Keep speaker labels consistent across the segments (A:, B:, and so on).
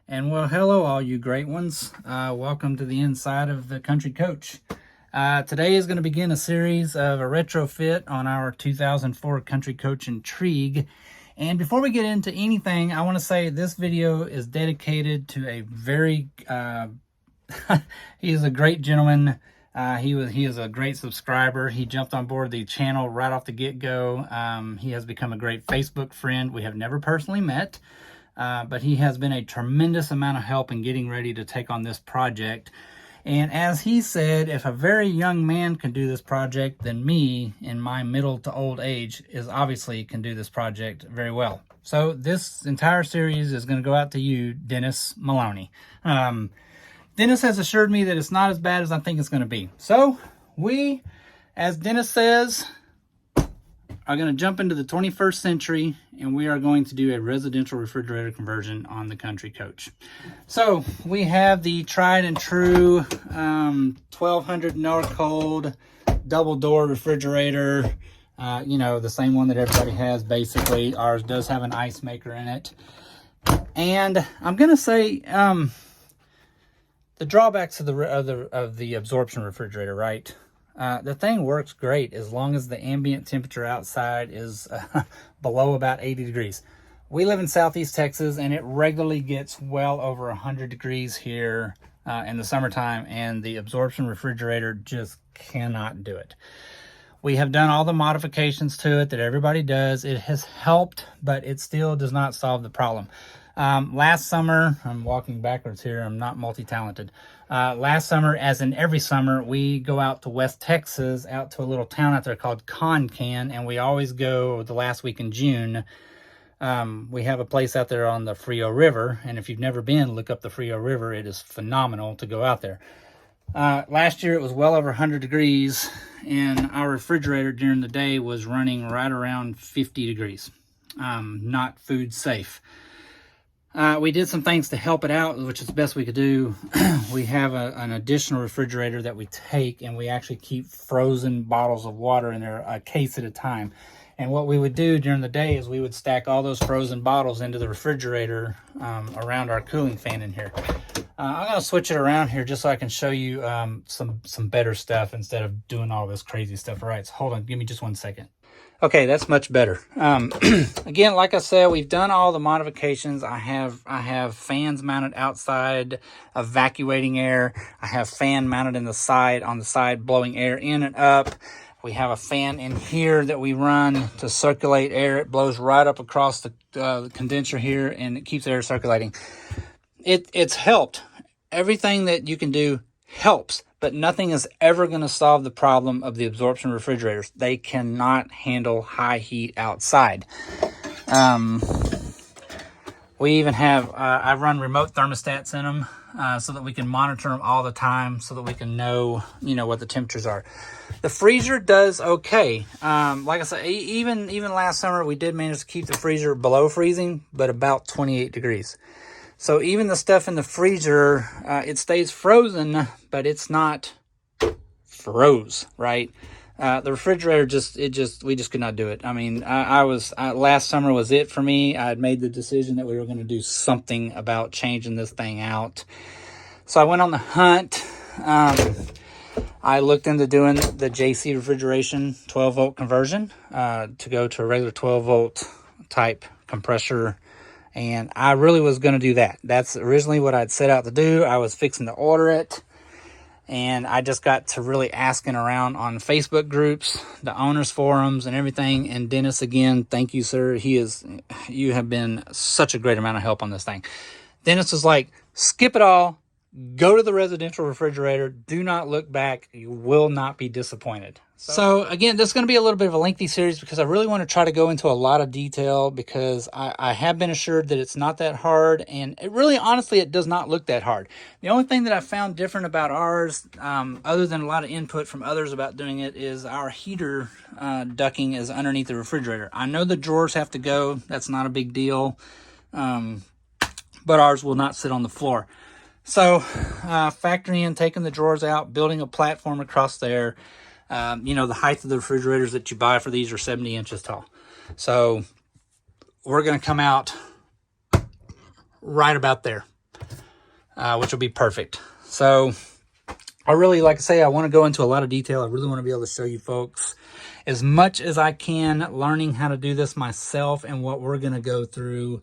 A: And well, hello all you great ones. Welcome to the inside of the Country Coach. Today is going to begin a series of a retrofit on our 2004 Country Coach Intrigue. And before we get into anything, I want to say this video is dedicated to a very, he is a great gentleman. He is a great subscriber. He jumped on board the channel right off the get-go. He has become a great Facebook friend. We have never personally met. But he has been a tremendous amount of help in getting ready to take on this project. And as he said, if a very young man can do this project, then me, in my middle to old age, obviously can do this project very well. So this entire series is going to go out to you, Dennis Maloney. Dennis has assured me that it's not as bad as I think it's going to be. So we, as Dennis says, are going to jump into the 21st century, and we are going to do a residential refrigerator conversion on the Country Coach. So we have the tried and true 1200 Norcold double door refrigerator. The same one that everybody has basically. Ours does have an ice maker in it. And I'm going to say the drawbacks of the absorption refrigerator, right? The thing works great as long as the ambient temperature outside is below about 80 degrees. We live in Southeast Texas, and it regularly gets well over 100 degrees here in the summertime, and the absorption refrigerator just cannot do it. We have done all the modifications to it that everybody does. It has helped, but it still does not solve the problem. Last summer, I'm walking backwards here, I'm not multi-talented. Last summer, as in every summer, we go out to West Texas, out to a little town out there called Concan, and we always go the last week in June. We have a place out there on the Frio River, and if you've never been, look up the Frio River. It is phenomenal to go out there. Last year, it was well over 100 degrees, and our refrigerator during the day was running right around 50 degrees. Not food safe. We did some things to help it out, which is the best we could do. We have an additional refrigerator that we take, and we actually keep frozen bottles of water in there, a case at a time. And what we would do during the day is we would stack all those frozen bottles into the refrigerator around our cooling fan in here. I'm going to switch it around here just so I can show you some better stuff instead of doing all this crazy stuff. All right, so hold on, give me just 1 second. Okay, that's much better. Again, like I said, we've done all the modifications. I have fans mounted outside, evacuating air. I have fan mounted on the side, blowing air in and up. We have a fan in here that we run to circulate air. It blows right up across the condenser here, and it keeps air circulating. It's helped. Everything that you can do helps. But nothing is ever going to solve the problem of the absorption refrigerators. They cannot handle high heat outside. We even have, I run remote thermostats in them so that we can monitor them all the time so that we can know, what the temperatures are. The freezer does okay. Like I said, even last summer, we did manage to keep the freezer below freezing, but about 28 degrees. So even the stuff in the freezer, it stays frozen, but it's not froze, right? The refrigerator we just could not do it. I mean, last summer was it for me. I had made the decision that we were going to do something about changing this thing out. So I went on the hunt. I looked into doing the JC refrigeration 12-volt conversion to go to a regular 12-volt type compressor. And I really was going to do that. That's originally what I'd set out to do. I was fixing to order it. And I just got to really asking around on Facebook groups, the owners forums and everything. And Dennis, again, thank you, sir. You have been such a great amount of help on this thing. Dennis was like, skip it all. Go to the residential refrigerator. Do not look back. You will not be disappointed. So again, this is going to be a little bit of a lengthy series because I really want to try to go into a lot of detail because I have been assured that it's not that hard, and it really, honestly, it does not look that hard. The only thing that I found different about ours, other than a lot of input from others about doing it, is our heater ducting is underneath the refrigerator. I know the drawers have to go. That's not a big deal, but ours will not sit on the floor. So factoring in taking the drawers out, building a platform across there. The height of the refrigerators that you buy for these are 70 inches tall. So we're going to come out right about there. which will be perfect. So I really, like I say, I want to go into a lot of detail. I really want to be able to show you folks as much as I can, learning how to do this myself and what we're going to go through,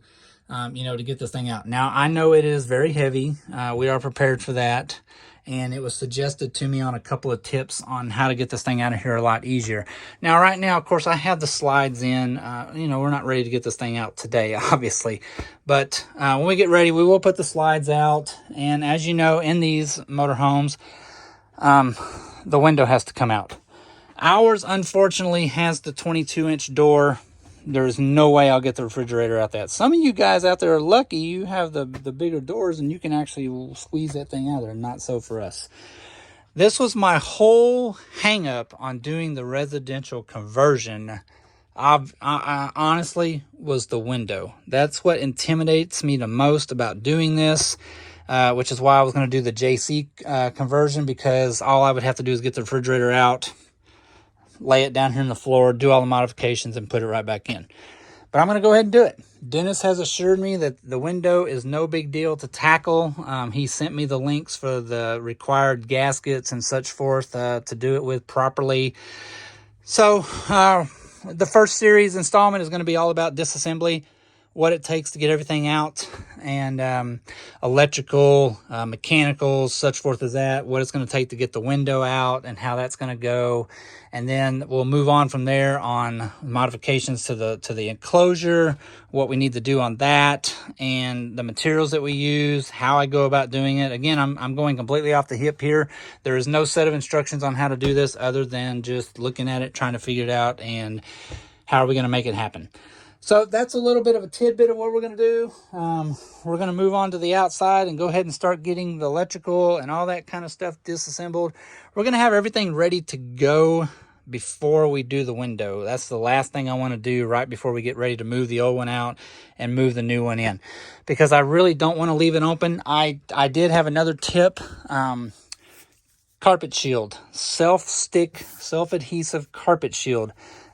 A: you know, to get this thing out. Now, I know it is very heavy. We are prepared for that. And it was suggested to me on a couple of tips on how to get this thing out of here a lot easier. Now, right now, of course, I have the slides in. You know, we're not ready to get this thing out today, obviously. But when we get ready, we will put the slides out. And as you know, in these motorhomes, the window has to come out. Ours, unfortunately, has the 22-inch door. There's no way I'll get the refrigerator out that. Some of you guys out there are lucky. You have the bigger doors and you can actually squeeze that thing out there. Not so for us. This was my whole hang-up on doing the residential conversion. I honestly was the window. That's what intimidates me the most about doing this. Which is why I was going to do the JC conversion, because all I would have to do is get the refrigerator out, lay it down here on the floor, do all the modifications, and put it right back in. But I'm going to go ahead and do it. Dennis has assured me that the window is no big deal to tackle. He sent me the links for the required gaskets and such forth to do it with properly. So the first series installment is going to be all about disassembly, what it takes to get everything out, and electrical, mechanical, such forth as that, what it's going to take to get the window out and how that's going to go. And then we'll move on from there on modifications to the enclosure, what we need to do on that, and the materials that we use, how I go about doing it. Again, I'm going completely off the hip here. There is no set of instructions on how to do this other than just looking at it, trying to figure it out, and how are we going to make it happen. So that's a little bit of a tidbit of what we're going to do. We're going to move on to the outside and go ahead and start getting the electrical and all that kind of stuff disassembled. We're going to have everything ready to go before we do the window. That's the last thing I want to do right before we get ready to move the old one out and move the new one in, because I really don't want to leave it open. I did have another tip. Carpet shield, self-stick, self-adhesive carpet shield.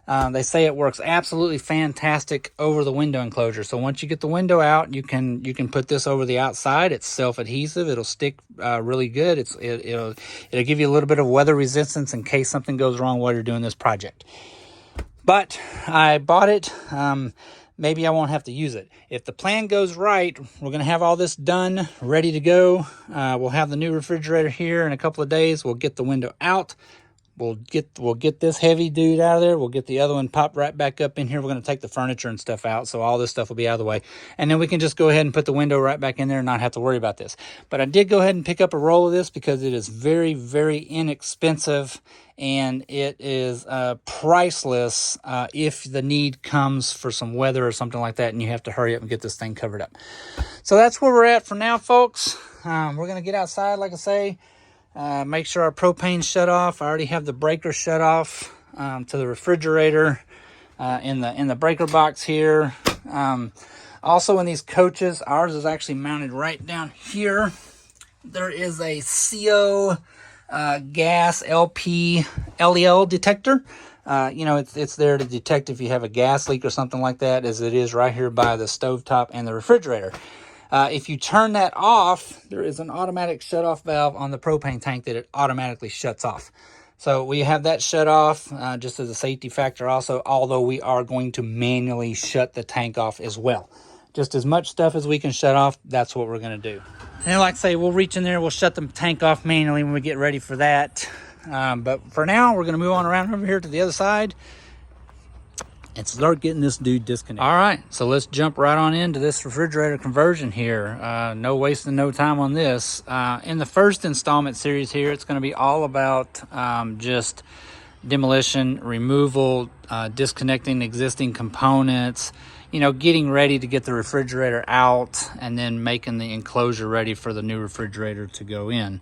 A: They say it works absolutely fantastic over the window enclosure. So once you get the window out, you can put this over the outside. It's self-adhesive. It'll stick really good. It'll give you a little bit of weather resistance in case something goes wrong while you're doing this project. But I bought it. Maybe I won't have to use it. If the plan goes right, we're going to have all this done, ready to go. We'll have the new refrigerator here in a couple of days. We'll get the window out. We'll get this heavy dude out of there. We'll get the other one popped right back up in here. We're going to take the furniture and stuff out, so all this stuff will be out of the way. And then we can just go ahead and put the window right back in there and not have to worry about this. But I did go ahead and pick up a roll of this because it is very, very inexpensive, and it is priceless if the need comes for some weather or something like that, and you have to hurry up and get this thing covered up. So that's where we're at for now, folks. We're going to get outside, like I say. Make sure our propane's shut off. I already have the breaker shut off to the refrigerator in the breaker box here. Also in these coaches, ours is actually mounted right down here. There is a CO gas LP LEL detector. You know, it's there to detect if you have a gas leak or something like that, as it is right here by the stovetop and the refrigerator. If you turn that off, there is an automatic shut-off valve on the propane tank that it automatically shuts off. So we have that shut off just as a safety factor also, although we are going to manually shut the tank off as well. Just as much stuff as we can shut off, that's what we're going to do. And like I say, we'll reach in there, we'll shut the tank off manually when we get ready for that. But for now, we're going to move on around over here to the other side and start getting this dude disconnected. All right, so let's jump right on into this refrigerator conversion here. No wasting no time on this. In the first installment series here, it's going to be all about just demolition, removal, disconnecting existing components, you know, getting ready to get the refrigerator out, and then making the enclosure ready for the new refrigerator to go in.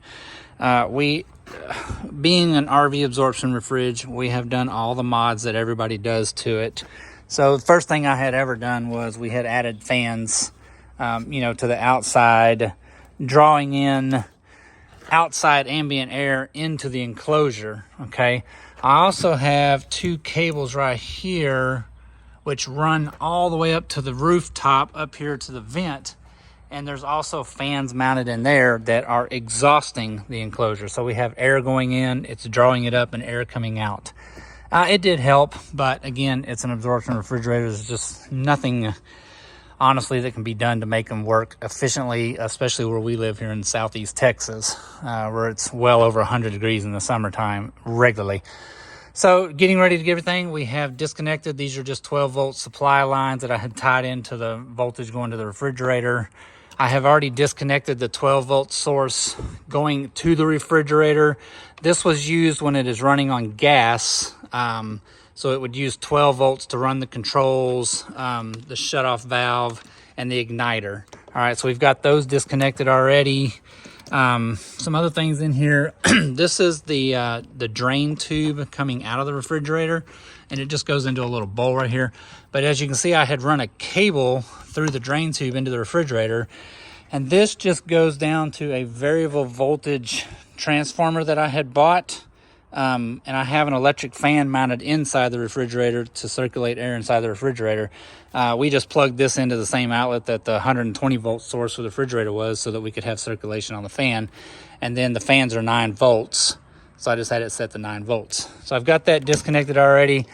A: Being an RV absorption refrig, we have done all the mods that everybody does to it. So the first thing I had ever done was we had added fans, you know, to the outside, drawing in outside ambient air into the enclosure. Okay. I also have two cables right here, which run all the way up to the rooftop up here to the vent. And there's also fans mounted in there that are exhausting the enclosure. So we have air going in, it's drawing it up, and air coming out. It did help, but again, it's an absorption refrigerator. There's just nothing, honestly, that can be done to make them work efficiently, especially where we live here in Southeast Texas, where it's well over 100 degrees in the summertime regularly. So getting ready to get everything, we have disconnected. These are just 12-volt supply lines that I had tied into the voltage going to the refrigerator. I have already disconnected the 12-volt source going to the refrigerator. This was used when it is running on gas. So it would use 12 volts to run the controls, the shutoff valve, and the igniter. All right, so we've got those disconnected already. Some other things in here. This is the drain tube coming out of the refrigerator, and it just goes into a little bowl right here. But as you can see, I had run a cable through the drain tube into the refrigerator, and this just goes down to a variable voltage transformer that I had bought. And I have an electric fan mounted inside the refrigerator to circulate air inside the refrigerator. We just plugged this into the same outlet that the 120 volt source for the refrigerator was, so that we could have circulation on the fan. And then the fans are 9 volts. So I just had it set to 9 volts. So I've got that disconnected already.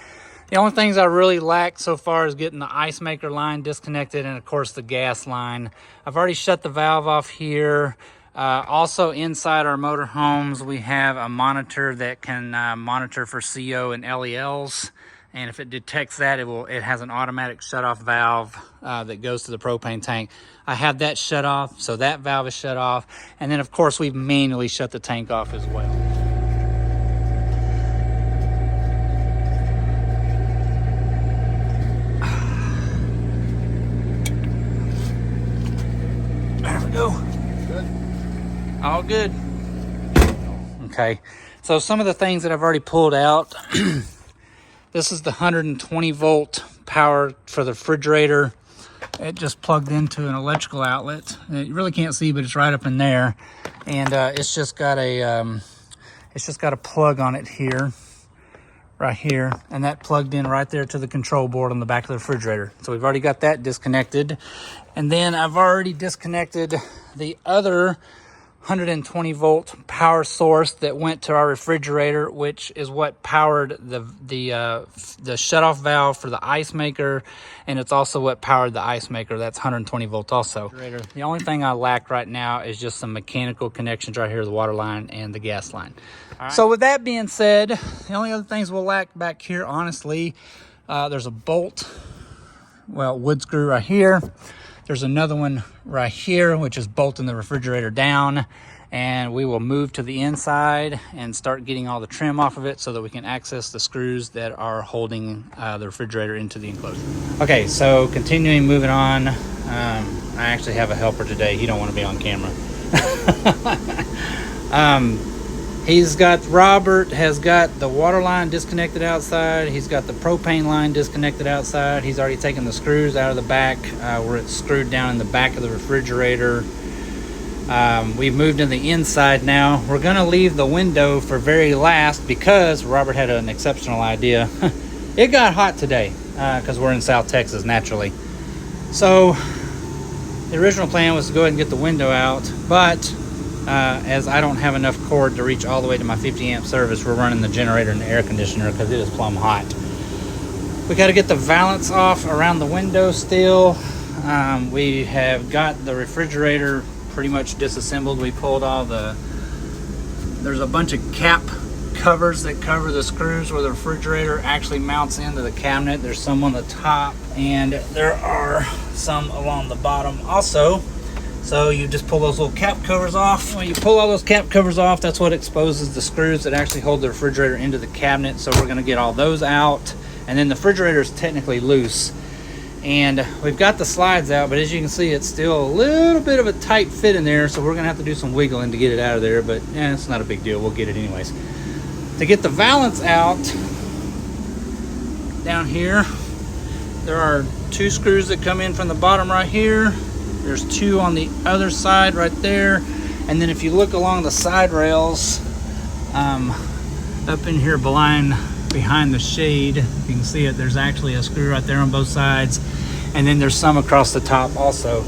A: The only things I really lacked so far is getting the ice maker line disconnected, and of course the gas line. I've already shut the valve off here. Also inside our motorhomes, we have a monitor that can monitor for CO and LELs, and if it detects that, it has an automatic shutoff valve that goes to the propane tank. I have that shut off, so that valve is shut off, and then of course we've manually shut the tank off as well. There we go. All good. Okay, so some of the things that I've already pulled out. This is the 120 volt power for the refrigerator. It just plugged into an electrical outlet. You really can't see, but it's right up in there, and it's just got a plug on it here, right here, and that plugged in right there to the control board on the back of the refrigerator. So we've already got that disconnected, and then I've already disconnected the other 120 volt power source that went to our refrigerator, which is what powered the shutoff valve for the ice maker, and it's also what powered the ice maker. That's 120 volts also. The only thing I lack right now is just some mechanical connections right here, the water line and the gas line. Right. So with that being said, the only other things we'll lack back here, honestly, there's a bolt, wood screw right here. There's another one right here, which is bolting the refrigerator down, and we will move to the inside and start getting all the trim off of it so that we can access the screws that are holding the refrigerator into the enclosure. Okay, so continuing, moving on. I actually have a helper today. He don't want to be on camera. Robert has got the water line disconnected outside. He's got the propane line disconnected outside. He's already taken the screws out of the back where it's screwed down in the back of the refrigerator. We've moved in the inside now. We're gonna leave the window for very last because Robert had an exceptional idea. It got hot today because we're in South Texas naturally. So the original plan was to go ahead and get the window out, but as I don't have enough cord to reach all the way to my 50 amp service, we're running the generator and the air conditioner because it is plumb hot. We got to get the valance off around the window still. We have got the refrigerator pretty much disassembled. We pulled all there's a bunch of cap covers that cover the screws where the refrigerator actually mounts into the cabinet. There's some on the top, and there are some along the bottom also. So you just pull those little cap covers off. When you pull all those cap covers off, that's what exposes the screws that actually hold the refrigerator into the cabinet. So we're gonna get all those out. And then the refrigerator is technically loose. And we've got the slides out, but as you can see, it's still a little bit of a tight fit in there. So we're gonna have to do some wiggling to get it out of there, but it's not a big deal. We'll get it anyways. To get the valance out, down here, there are 2 screws that come in from the bottom right here. There's 2 on the other side right there, and then if you look along the side rails up in here behind the shade, you can see it, there's actually a screw right there on both sides, and then there's some across the top also.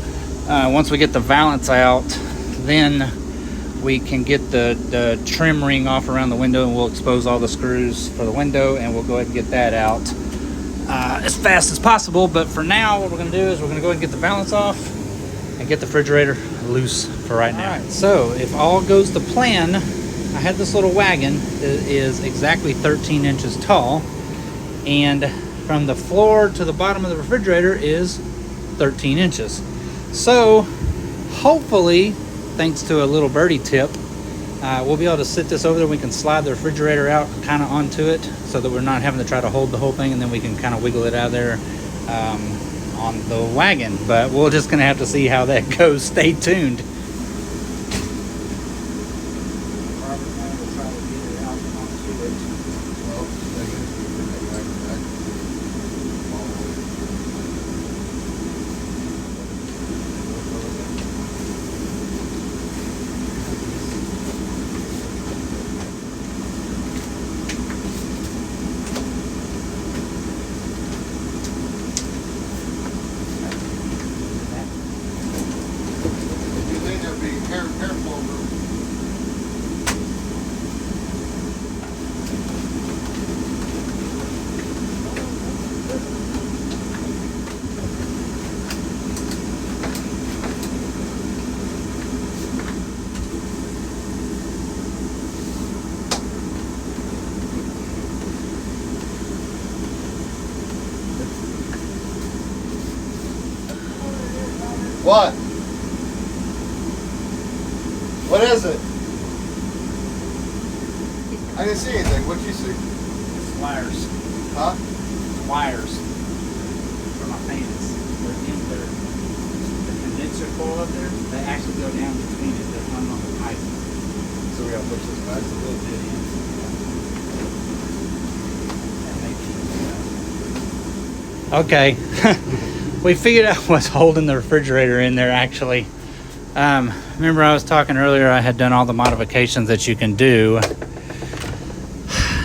A: Once we get the valance out, then we can get the trim ring off around the window, and we'll expose all the screws for the window, and we'll go ahead and get that out as fast as possible. But for now, what we're going to do is we're going to go ahead and get the valance off and get the refrigerator loose for right now. All right, so if all goes to plan, I had this little wagon that is exactly 13 inches tall, and from the floor to the bottom of the refrigerator is 13 inches. So hopefully, thanks to a little birdie tip, we'll be able to sit this over there. We can slide the refrigerator out kind of onto it so that we're not having to try to hold the whole thing, and then we can kind of wiggle it out of there on the wagon. But we're just gonna have to see how that goes. Stay tuned.
B: What? What is it? I didn't see anything. What'd you see?
A: It's wires.
B: Huh?
A: It's wires for my fans. They're in there. The condenser coil up there, they actually go down between it. They're hung on the pipe.
B: So we gotta push this back a little bit in.
A: Okay. We figured out what's holding the refrigerator in there, actually. Remember I was talking earlier, I had done all the modifications that you can do.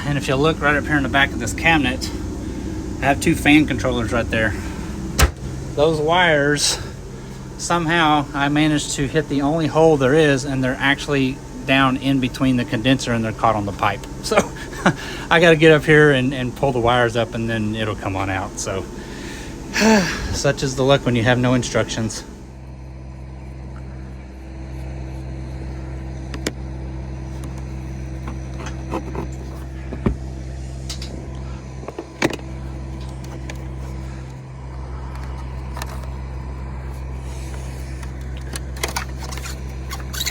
A: And if you look right up here in the back of this cabinet, I have two fan controllers right there. Those wires, somehow I managed to hit the only hole there is, and they're actually down in between the condenser, and they're caught on the pipe. So I got to get up here and pull the wires up, and then it'll come on out. So such is the luck when you have no instructions.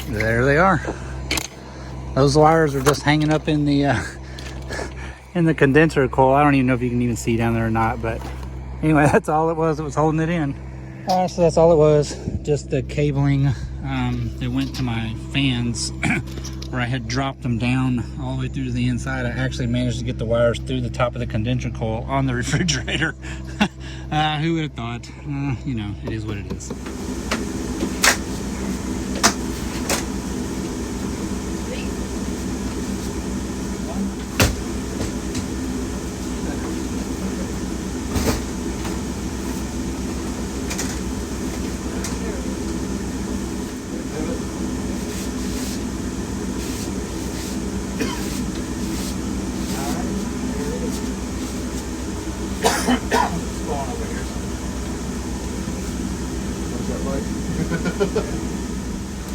A: There they are. Those wires are just hanging up in the condenser coil. I don't even know if you can even see down there or not, but anyway, that's all it was. It was holding it in. All right, so that's all it was. Just the cabling that went to my fans where I had dropped them down all the way through to the inside. I actually managed to get the wires through the top of the condenser coil on the refrigerator. Who would have thought? You know, it is what it is.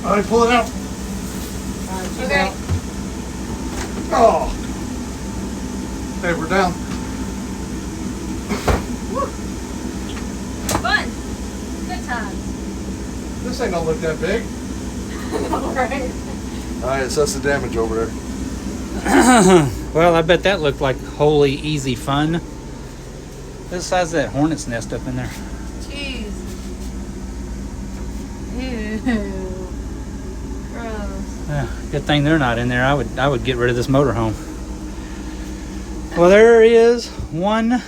B: All right, pull it out.
C: Okay.
B: Oh. Hey, we're down.
C: Woo. Fun. Good times.
B: This ain't gonna look that big.
C: Alright.
B: All right, assess the damage over there.
A: Well, I bet that looked like wholly easy fun. This size that hornet's nest up in there.
C: Jeez. Ew. Gross.
A: Good thing they're not in there. I would get rid of this motorhome. Well, there is one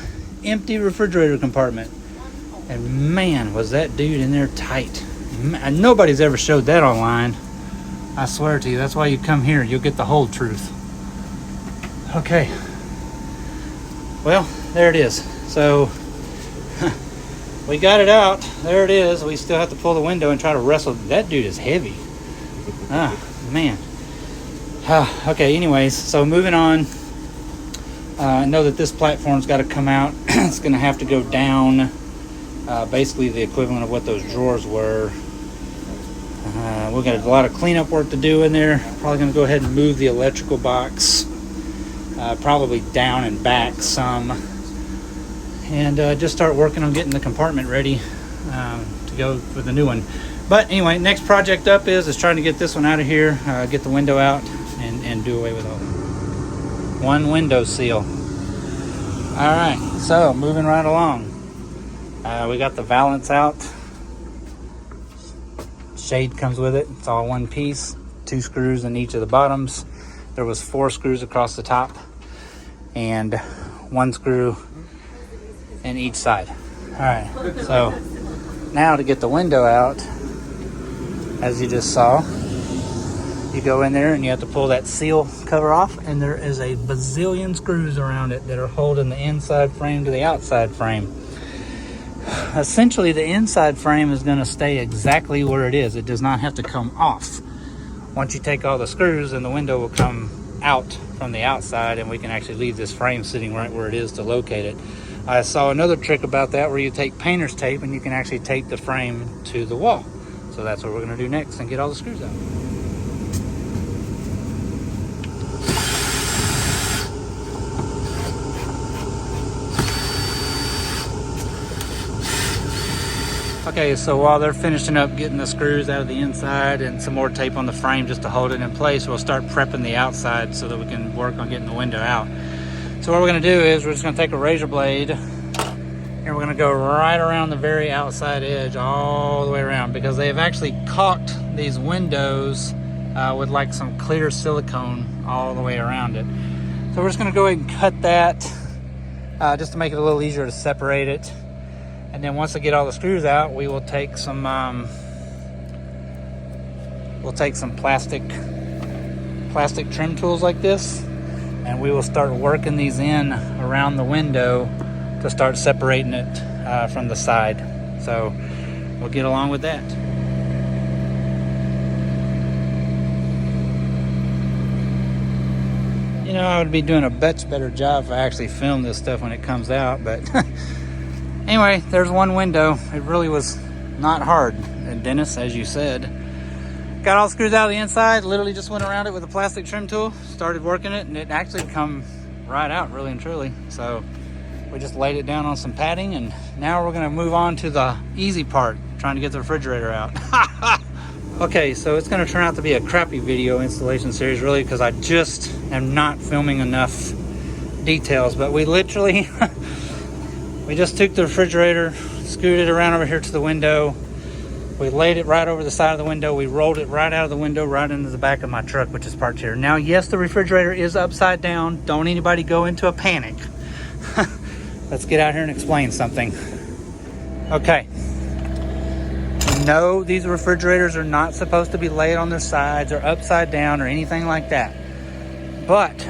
A: empty refrigerator compartment, and man, was that dude in there tight. Man, nobody's ever showed that online. I swear to you, that's why you come here. You'll get the whole truth. Okay. Well, there it is. So we got it out. There it is. We still have to pull the window and try to wrestle. That dude is heavy. Ah, man. Okay, anyways, so moving on. I know that this platform's got to come out. It's going to have to go down, basically the equivalent of what those drawers were. We've got a lot of cleanup work to do in there. Probably going to go ahead and move the electrical box, probably down and back some, and just start working on getting the compartment ready to go with the new one. But anyway, next project up is trying to get this one out of here, get the window out, and do away with all that. One window seal. All right, so moving right along. We got the valance out. Shade comes with it. It's all one piece. 2 screws in each of the bottoms. There was 4 screws across the top and 1 screw in each side. All right, so now to get the window out, as you just saw, you go in there and you have to pull that seal cover off, and there is a bazillion screws around it that are holding the inside frame to the outside frame. Essentially, the inside frame is going to stay exactly where it is. It does not have to come off. Once you take all the screws, then the window will come out from the outside, and we can actually leave this frame sitting right where it is to locate it. I saw another trick about that where you take painter's tape and you can actually tape the frame to the wall. So that's what we're going to do next and get all the screws out. Okay, so while they're finishing up getting the screws out of the inside and some more tape on the frame just to hold it in place, we'll start prepping the outside so that we can work on getting the window out. So what we're going to do is we're just going to take a razor blade and we're going to go right around the very outside edge all the way around, because they've actually caulked these windows with like some clear silicone all the way around it. So we're just going to go ahead and cut that just to make it a little easier to separate it. And then once I get all the screws out, we will take some plastic trim tools like this, and we will start working these in around the window to start separating it from the side. So we'll get along with that. You know, I would be doing a much better job if I actually filmed this stuff when it comes out, but anyway, there's one window. It really was not hard. And Dennis, as you said, got all the screws out of the inside, literally just went around it with a plastic trim tool, started working it, and it actually come right out, really and truly. So we just laid it down on some padding, and now we're gonna move on to the easy part, trying to get the refrigerator out. Okay, so it's gonna turn out to be a crappy video installation series, really, because I just am not filming enough details, but we literally we just took the refrigerator, screwed it around over here to the window. We laid it right over the side of the window. We rolled it right out of the window, right into the back of my truck, which is parked here. Now, yes, the refrigerator is upside down. Don't anybody go into a panic. Let's get out here and explain something. Okay. No, these refrigerators are not supposed to be laid on their sides or upside down or anything like that. But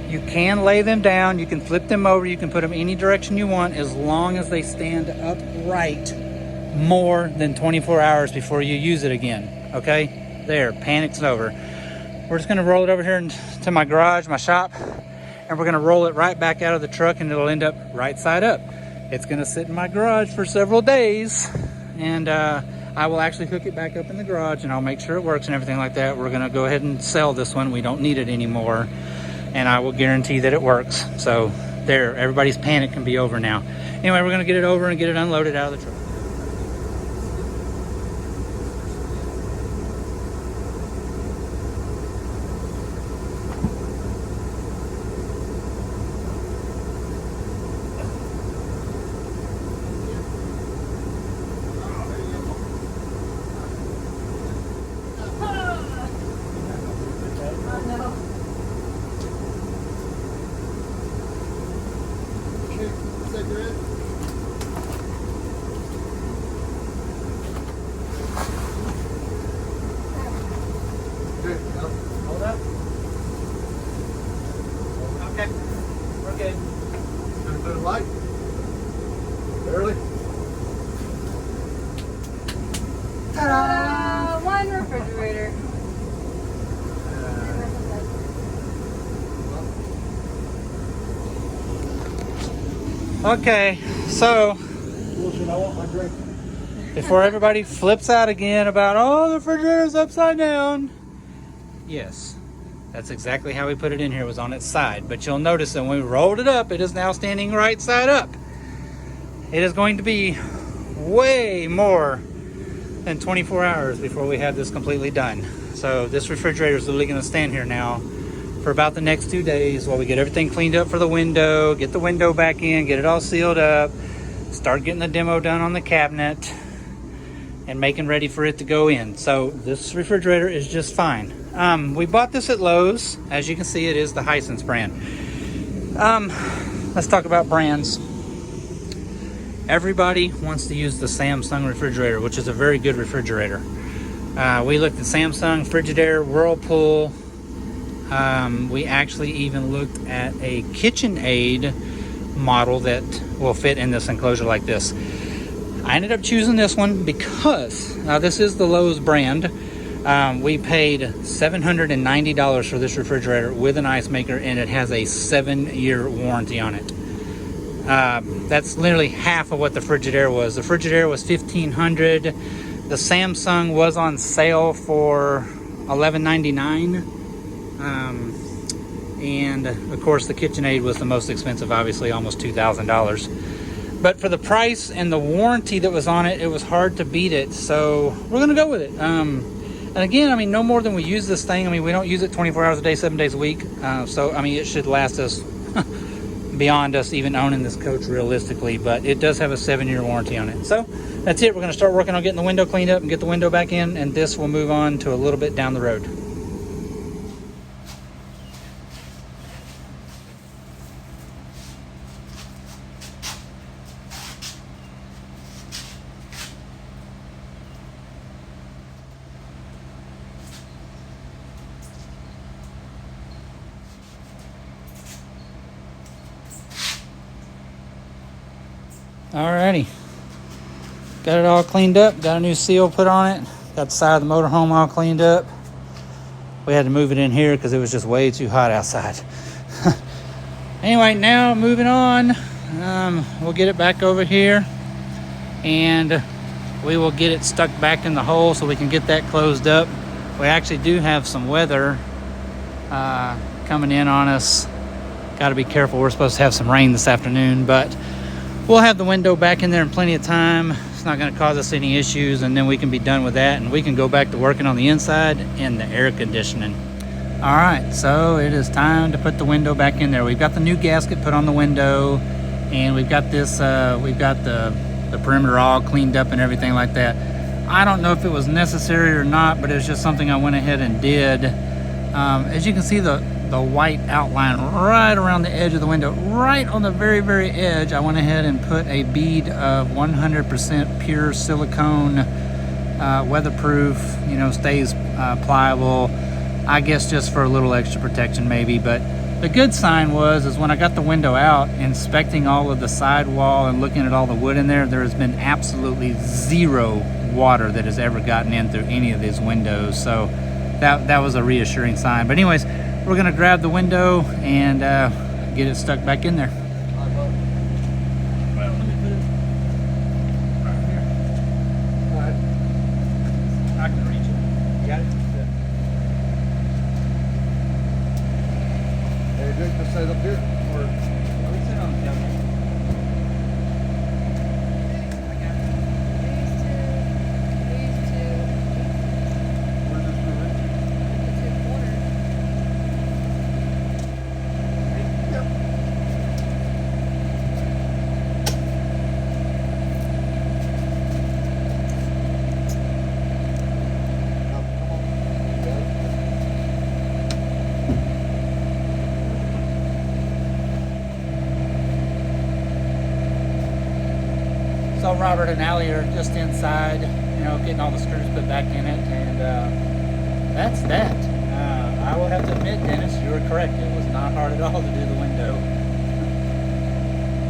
A: you can lay them down, you can flip them over, you can put them any direction you want, as long as they stand upright more than 24 hours before you use it again. Okay? There, panic's over. We're just gonna roll it over here into my garage, my shop, and we're gonna roll it right back out of the truck, and it'll end up right side up. It's gonna sit in my garage for several days, and I will actually hook it back up in the garage, and I'll make sure it works and everything like that. We're gonna go ahead and sell this one. We don't need it anymore, and I will guarantee that it works. So there, everybody's panic can be over now. Anyway, we're gonna get it over and get it unloaded out of the truck. Okay, so
B: Bullshit, I want my drink.
A: before everybody flips out again about, oh, the refrigerator's upside down. Yes, that's exactly how we put it in here, was on its side. But you'll notice that when we rolled it up, it is now standing right side up. It is going to be way more than 24 hours before we have this completely done. So this refrigerator is literally going to stand here now for about the next 2 days while we get everything cleaned up for the window, get the window back in, get it all sealed up, start getting the demo done on the cabinet, and making ready for it to go in. So this refrigerator is just fine. We bought this at Lowe's. As you can see, it is the Hisense brand. Let's talk about brands. Everybody wants to use the Samsung refrigerator, which is a very good refrigerator. We looked at Samsung, Frigidaire, Whirlpool. We actually even looked at a KitchenAid model that will fit in this enclosure like this. I ended up choosing this one because, now this is the Lowe's brand. We paid $790 for this refrigerator with an ice maker, and it has a 7-year warranty on it. That's literally half of what the Frigidaire was. The Frigidaire was $1,500. The Samsung was on sale for $11.99. And of course the KitchenAid was the most expensive, obviously almost $2,000. But for the price and the warranty that was on it, it was hard to beat it. So we're gonna go with it. And again, I mean, no more than we use this thing. I mean, we don't use it 24 hours a day, 7 days a week. So I mean, it should last us beyond us even owning this coach realistically, but it does have a 7-year warranty on it. So that's it. We're going to start working on getting the window cleaned up and get the window back in, and this will move on to a little bit down the road. Alrighty, got it all cleaned up, got a new seal put on it, got the side of the motorhome all cleaned up. We had to move it in here because it was just way too hot outside. Anyway, now moving on, we'll get it back over here and we will get it stuck back in the hole so we can get that closed up. We actually do have some weather coming in on us. Got to be careful, we're supposed to have some rain this afternoon, but we'll have the window back in there in plenty of time. It's not going to cause us any issues, and then we can be done with that, and we can go back to working on the inside and the air conditioning. All right, so it is time to put the window back in there. We've got the new gasket put on the window, and we've got this, we've got the perimeter all cleaned up and everything like that. I don't know if it was necessary or not, but it was just something I went ahead and did. As you can see, the white outline right around the edge of the window, right on the very, very edge, I went ahead and put a bead of 100% pure silicone, weatherproof, you know, stays pliable, I guess just for a little extra protection maybe. But the good sign is when I got the window out, inspecting all of the sidewall and looking at all the wood in there, there has been absolutely zero water that has ever gotten in through any of these windows. So that was a reassuring sign. But anyways, we're gonna grab the window and get it stuck back in there.
B: Well, let me put it right here. All right.
A: I can reach it. You got it?
B: Hey, Jake, just set it up here. Or
A: Sit on the cabinet.
B: where's this for?
A: So Robert and Allie are just inside, you know, getting all the screws put back in it, and that's that. I will have to admit, Dennis, you were correct. It was not hard at all to do the window.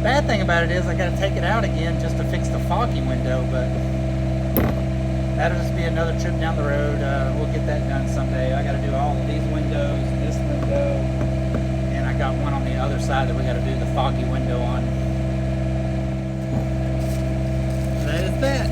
A: Bad thing about it is I got to take it out again just to fix the foggy window, but that'll just be another trip down the road. We'll get that done someday. I got to do all of these windows, this window, and I got one on the other side that we got to do the foggy window on. That is that.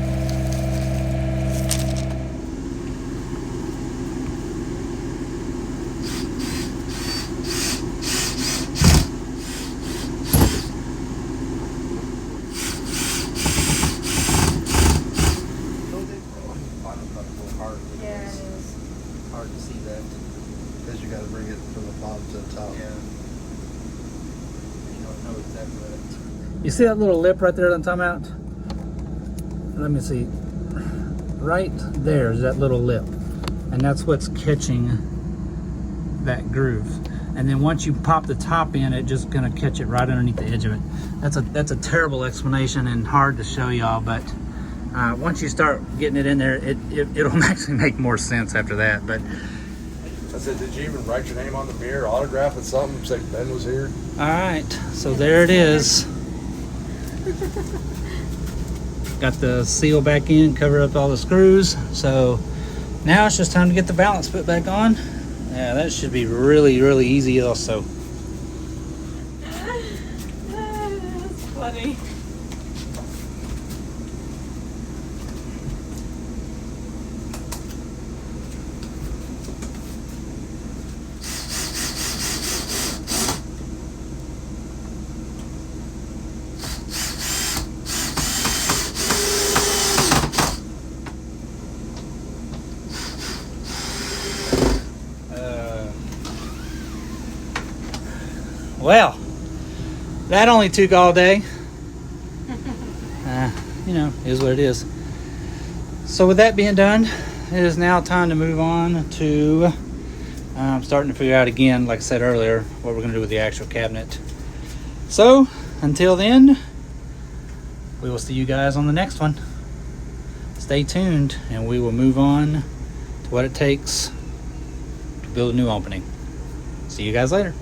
C: Yeah, it is.
A: Hard to see that.
D: Because you got to bring it from the bottom to the top.
A: Yeah. You don't know exactly what it is. You see that little lip right there that I'm talking about? Let me see. Right there is that little lip. And that's what's catching that groove. And then once you pop the top in, it's just gonna catch it right underneath the edge of it. That's a terrible explanation and hard to show y'all, but once you start getting it in there, it'll actually make more sense after that. But
D: I said, did you even write your name on the mirror, autograph it, something, say Ben was here?
A: all right, so there it is. Got the seal back in, cover up all the screws. So now it's just time to get the balance put back on. Yeah, that should be really, really easy also.
C: That's funny.
A: Well, that only took all day. You know, is what it is. So with that being done, it is now time to move on to starting to figure out again, like I said earlier, what we're going to do with the actual cabinet. So until then, we will see you guys on the next one. Stay tuned and we will move on to what it takes to build a new opening. See you guys later.